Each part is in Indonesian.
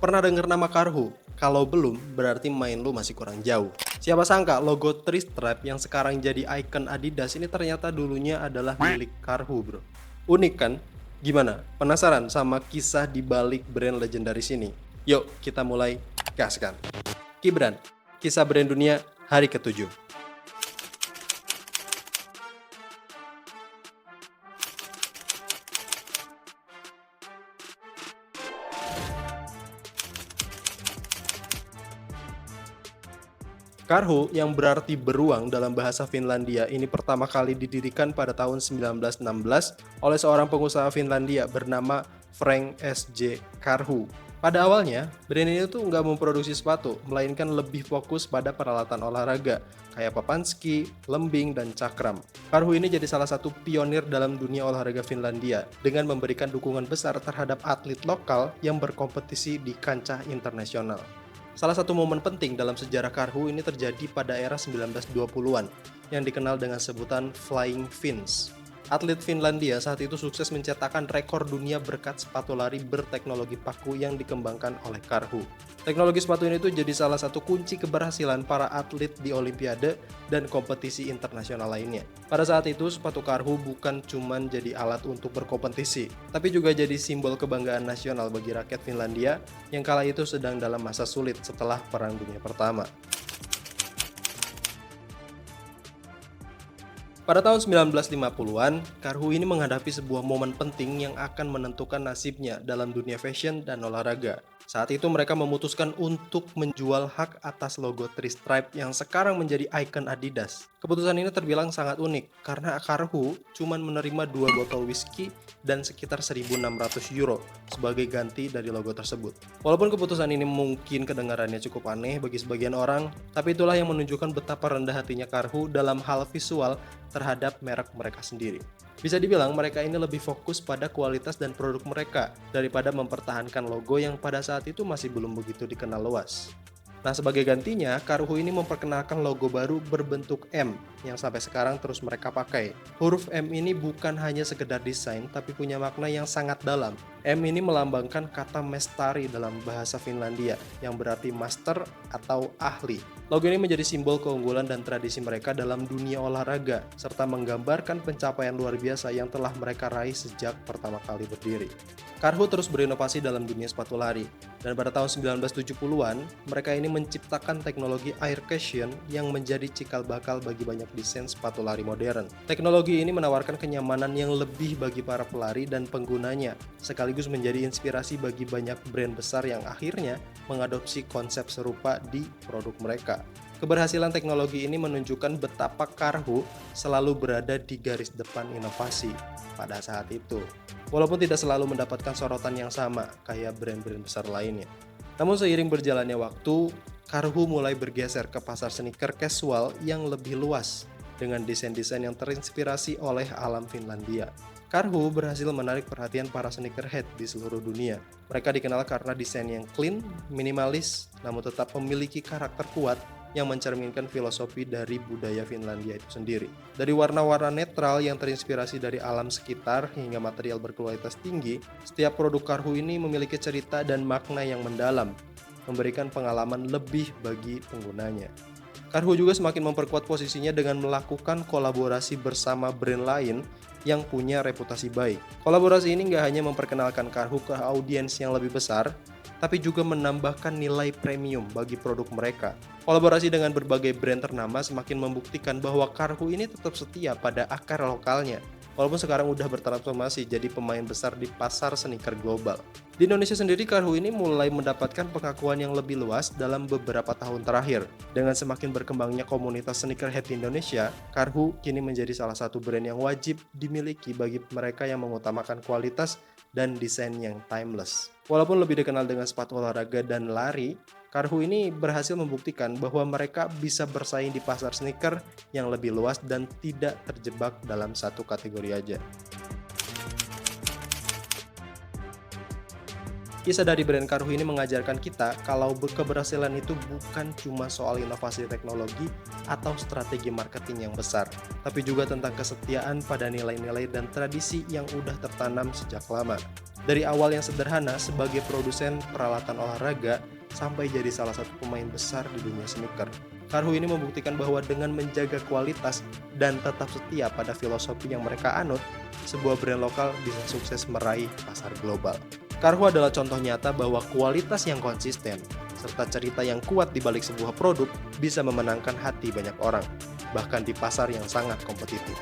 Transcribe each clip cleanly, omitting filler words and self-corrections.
Pernah dengar nama Karhu? Kalau belum, berarti main lu masih kurang jauh. Siapa sangka logo Three Stripe yang sekarang jadi ikon Adidas ini ternyata dulunya adalah milik Karhu, bro. Unik kan? Gimana? Penasaran sama kisah di balik brand legendaris ini? Yuk, kita mulai gaskan. Kibran, kisah brand dunia hari ke-7. Karhu yang berarti beruang dalam bahasa Finlandia ini pertama kali didirikan pada tahun 1916 oleh seorang pengusaha Finlandia bernama Frank S.J. Karhu. Pada awalnya, brand ini tuh nggak memproduksi sepatu, melainkan lebih fokus pada peralatan olahraga, kayak papan ski, lembing, dan cakram. Karhu ini jadi salah satu pionir dalam dunia olahraga Finlandia, dengan memberikan dukungan besar terhadap atlet lokal yang berkompetisi di kancah internasional. Salah satu momen penting dalam sejarah Karhu ini terjadi pada era 1920-an yang dikenal dengan sebutan Flying Finns. Atlet Finlandia saat itu sukses mencetakkan rekor dunia berkat sepatu lari berteknologi paku yang dikembangkan oleh Karhu. Teknologi sepatu ini tuh jadi salah satu kunci keberhasilan para atlet di Olimpiade dan kompetisi internasional lainnya. Pada saat itu, sepatu Karhu bukan cuma jadi alat untuk berkompetisi, tapi juga jadi simbol kebanggaan nasional bagi rakyat Finlandia yang kala itu sedang dalam masa sulit setelah Perang Dunia Pertama. Pada tahun 1950-an, Karhu ini menghadapi sebuah momen penting yang akan menentukan nasibnya dalam dunia fashion dan olahraga. Saat itu mereka memutuskan untuk menjual hak atas logo Three Stripe yang sekarang menjadi ikon Adidas. Keputusan ini terbilang sangat unik karena Karhu cuma menerima 2 botol whisky dan sekitar 1.600 euro sebagai ganti dari logo tersebut. Walaupun keputusan ini mungkin kedengarannya cukup aneh bagi sebagian orang, tapi itulah yang menunjukkan betapa rendah hatinya Karhu dalam hal visual terhadap merek mereka sendiri. Bisa dibilang mereka ini lebih fokus pada kualitas dan produk mereka daripada mempertahankan logo yang pada saat itu masih belum begitu dikenal luas. Nah, sebagai gantinya, Karhu ini memperkenalkan logo baru berbentuk M yang sampai sekarang terus mereka pakai. Huruf M ini bukan hanya sekedar desain, tapi punya makna yang sangat dalam. M ini melambangkan kata mestari dalam bahasa Finlandia, yang berarti master atau ahli. Logo ini menjadi simbol keunggulan dan tradisi mereka dalam dunia olahraga, serta menggambarkan pencapaian luar biasa yang telah mereka raih sejak pertama kali berdiri. Karhu terus berinovasi dalam dunia sepatu lari, dan pada tahun 1970-an, mereka ini menciptakan teknologi air cushion yang menjadi cikal bakal bagi banyak desain sepatu lari modern. Teknologi ini menawarkan kenyamanan yang lebih bagi para pelari dan penggunanya, sekaligus menjadi inspirasi bagi banyak brand besar yang akhirnya mengadopsi konsep serupa di produk mereka. Keberhasilan teknologi ini menunjukkan betapa Karhu selalu berada di garis depan inovasi pada saat itu. Walaupun tidak selalu mendapatkan sorotan yang sama kayak brand-brand besar lainnya. Namun seiring berjalannya waktu, Karhu mulai bergeser ke pasar sneaker casual yang lebih luas dengan desain-desain yang terinspirasi oleh alam Finlandia. Karhu berhasil menarik perhatian para sneakerhead di seluruh dunia. Mereka dikenal karena desain yang clean, minimalis, namun tetap memiliki karakter kuat yang mencerminkan filosofi dari budaya Finlandia itu sendiri. Dari warna-warna netral yang terinspirasi dari alam sekitar hingga material berkualitas tinggi, setiap produk Karhu ini memiliki cerita dan makna yang mendalam, memberikan pengalaman lebih bagi penggunanya. Karhu juga semakin memperkuat posisinya dengan melakukan kolaborasi bersama brand lain yang punya reputasi baik. Kolaborasi ini nggak hanya memperkenalkan Karhu ke audiens yang lebih besar, tapi juga menambahkan nilai premium bagi produk mereka. Kolaborasi dengan berbagai brand ternama semakin membuktikan bahwa Karhu ini tetap setia pada akar lokalnya, walaupun sekarang udah bertransformasi jadi pemain besar di pasar sneaker global. Di Indonesia sendiri, Karhu ini mulai mendapatkan pengakuan yang lebih luas dalam beberapa tahun terakhir. Dengan semakin berkembangnya komunitas sneakerhead di Indonesia, Karhu kini menjadi salah satu brand yang wajib dimiliki bagi mereka yang mengutamakan kualitas dan desain yang timeless. Walaupun lebih dikenal dengan sepatu olahraga dan lari, Karhu ini berhasil membuktikan bahwa mereka bisa bersaing di pasar sneaker yang lebih luas dan tidak terjebak dalam satu kategori aja. Kisah dari brand Karhu ini mengajarkan kita kalau keberhasilan itu bukan cuma soal inovasi teknologi atau strategi marketing yang besar, tapi juga tentang kesetiaan pada nilai-nilai dan tradisi yang udah tertanam sejak lama. Dari awal yang sederhana sebagai produsen peralatan olahraga sampai jadi salah satu pemain besar di dunia sneaker. Karhu ini membuktikan bahwa dengan menjaga kualitas dan tetap setia pada filosofi yang mereka anut, sebuah brand lokal bisa sukses meraih pasar global. Karhu adalah contoh nyata bahwa kualitas yang konsisten serta cerita yang kuat di balik sebuah produk bisa memenangkan hati banyak orang, bahkan di pasar yang sangat kompetitif.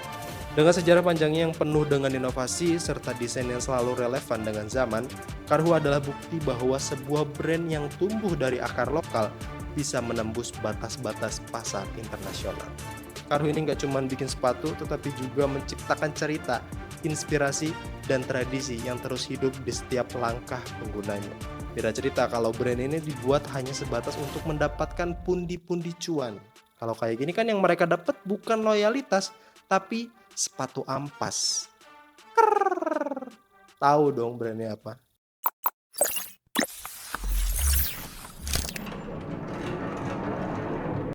Dengan sejarah panjangnya yang penuh dengan inovasi serta desain yang selalu relevan dengan zaman, Karhu adalah bukti bahwa sebuah brand yang tumbuh dari akar lokal bisa menembus batas-batas pasar internasional. Karhu ini nggak cuma bikin sepatu, tetapi juga menciptakan cerita, inspirasi, dan tradisi yang terus hidup di setiap langkah penggunanya. Beda cerita kalau brand ini dibuat hanya sebatas untuk mendapatkan pundi-pundi cuan. Kalau kayak gini kan yang mereka dapat bukan loyalitas, tapi sepatu ampas. Tahu dong brandnya apa?